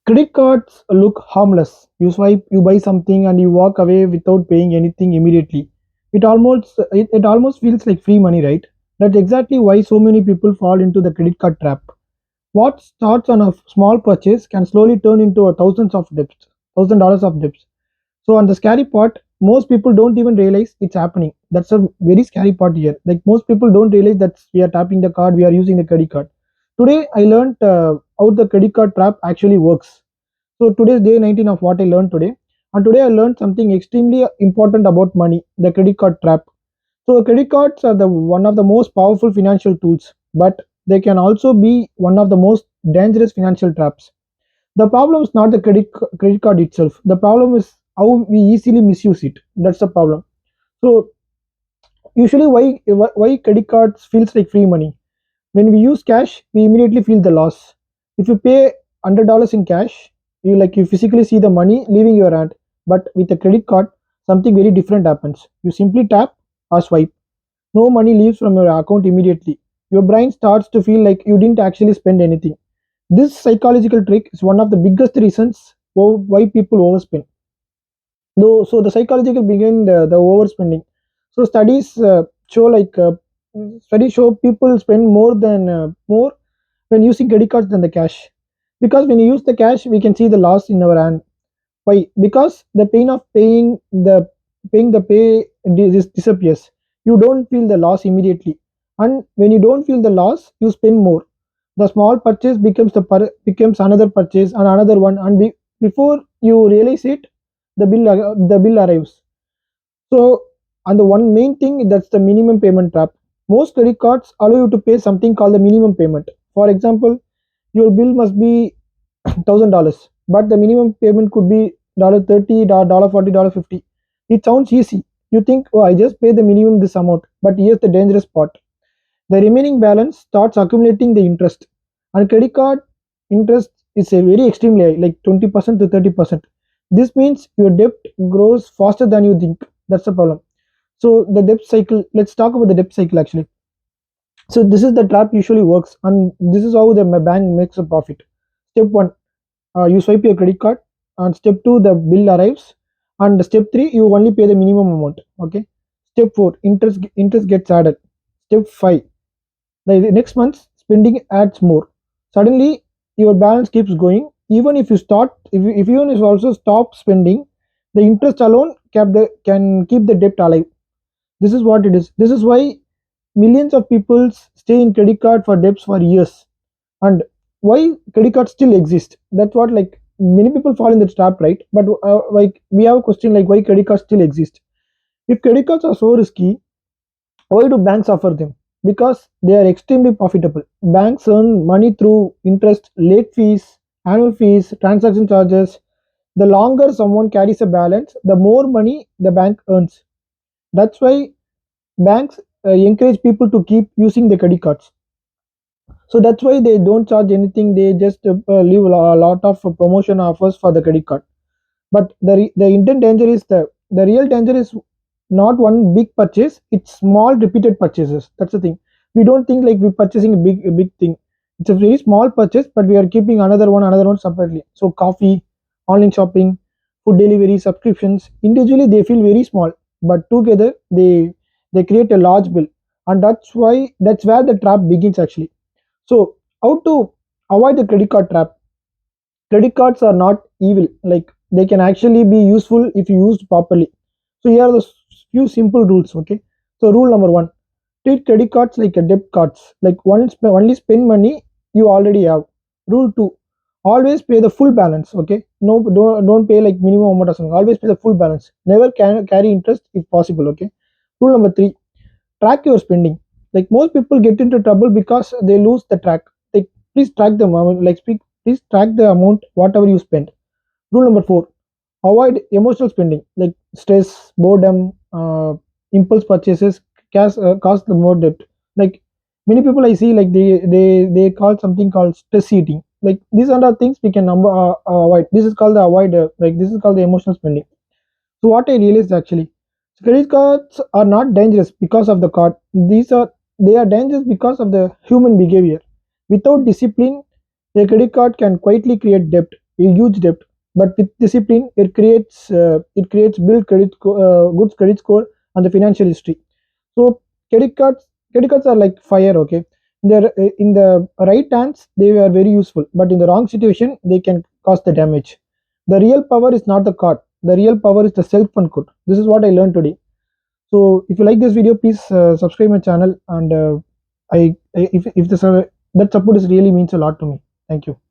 Credit cards look harmless. You swipe, you buy something, and you walk away without paying anything immediately. It almost feels like free money, right? That's exactly why so many people fall into the credit card trap. What starts on a small purchase can slowly turn into a $1,000s of debts. So, on the scary part, most people don't even realize it's happening. That's a very scary part here. Like most people don't realize that we are tapping the card, we are using the credit card. Today, I learned how the credit card trap actually works. So today's day 19 of what I learned today. And today I learned something extremely important about money, the credit card trap. So credit cards are the one of the most powerful financial tools, but they can also be one of the most dangerous financial traps. The problem is not the credit card itself. The problem is how we easily misuse it. That's the problem. So usually why credit cards feels like free money? When we use cash, we immediately feel the loss. If you pay $100 in cash, you physically see the money leaving your hand. But with a credit card, something very different happens. You simply tap or swipe. No money leaves from your account immediately. Your brain starts to feel like you didn't actually spend anything. This psychological trick is one of the biggest reasons why people overspend. Though, so the psychological begin the overspending. So studies show people spend more when using credit cards than the cash. Because when you use the cash, we can see the loss in our hand. Why? Because the pain of paying the pay disappears. You don't feel the loss immediately, and when you don't feel the loss, you spend more. The small purchase becomes another purchase and another one, and before you realize it, the bill arrives. So, and the one main thing that's the minimum payment trap. Most credit cards allow you to pay something called the minimum payment. For example, your bill must be $1,000, but the minimum payment could be $30, $40, $50. It sounds easy. You think, oh, I just pay the minimum this amount. But here's the dangerous part. The remaining balance starts accumulating the interest. And credit card interest is a very extremely high, like 20% to 30%. This means your debt grows faster than you think. That's the problem. So the debt cycle, let's talk about the debt cycle actually. So this is the trap usually works, and this is how the bank makes a profit. Step one, you swipe your credit card, and step 2 the bill arrives, and step 3 you only pay the minimum amount. Okay. Step 4, interest gets added. Step 5, the next month spending adds more. Suddenly your balance keeps going. Even if you start if you even if you also stop spending, the interest alone can keep the debt alive. This is what it is. This is why millions of people stay in credit card for debts for years. And why credit cards still exist? That's what, like, many people fall in the trap, right? But like, we have a question like, why credit cards still exist? If credit cards are so risky, why do banks offer them? Because they are extremely profitable. Banks earn money through interest, late fees, annual fees, transaction charges. The longer someone carries a balance, the more money the bank earns. That's why banks encourage people to keep using the credit cards. So that's why they don't charge anything. They just leave a lot of promotion offers for the credit card. But the intent danger is the real danger is not one big purchase. It's small repeated purchases. That's the thing. We don't think like we're purchasing a big thing. It's a very small purchase, but we are keeping another one separately. So coffee, online shopping, food delivery, subscriptions. Individually they feel very small, but together they create a large bill, and that's where the trap begins actually. So, how to avoid the credit card trap? Credit cards are not evil. Like, they can actually be useful if used properly. So here are the few simple rules. Okay. So rule number one: treat credit cards like a debt cards. Like only spend money you already have. Rule two: always pay the full balance. Okay. No, don't pay like minimum amount or something. Always pay the full balance. Never can carry interest if possible. Okay. Rule number three: track your spending. Like most people get into trouble because they lose the track. Like, please track the amount. Please track the amount whatever you spend. Rule number four: avoid emotional spending like stress, boredom, impulse purchases cause the more debt. Like many people I see, like they call something called stress eating. Like these are the things we can avoid. This is called the avoid. Like this is called the emotional spending. So what I realized actually, credit cards are not dangerous because of the card. They are dangerous because of the human behavior. Without discipline, a credit card can quietly create debt. a huge debt. But with discipline, it creates build good credit score and the financial history. So credit cards credit cards are like fire. Okay, in the right hands they are very useful, but in the wrong situation they can cause the damage. The real power is not the card. The real power is the self control. This is what I learned today. So if you like this video, please subscribe my channel, and if this that support is really means a lot to me. Thank you.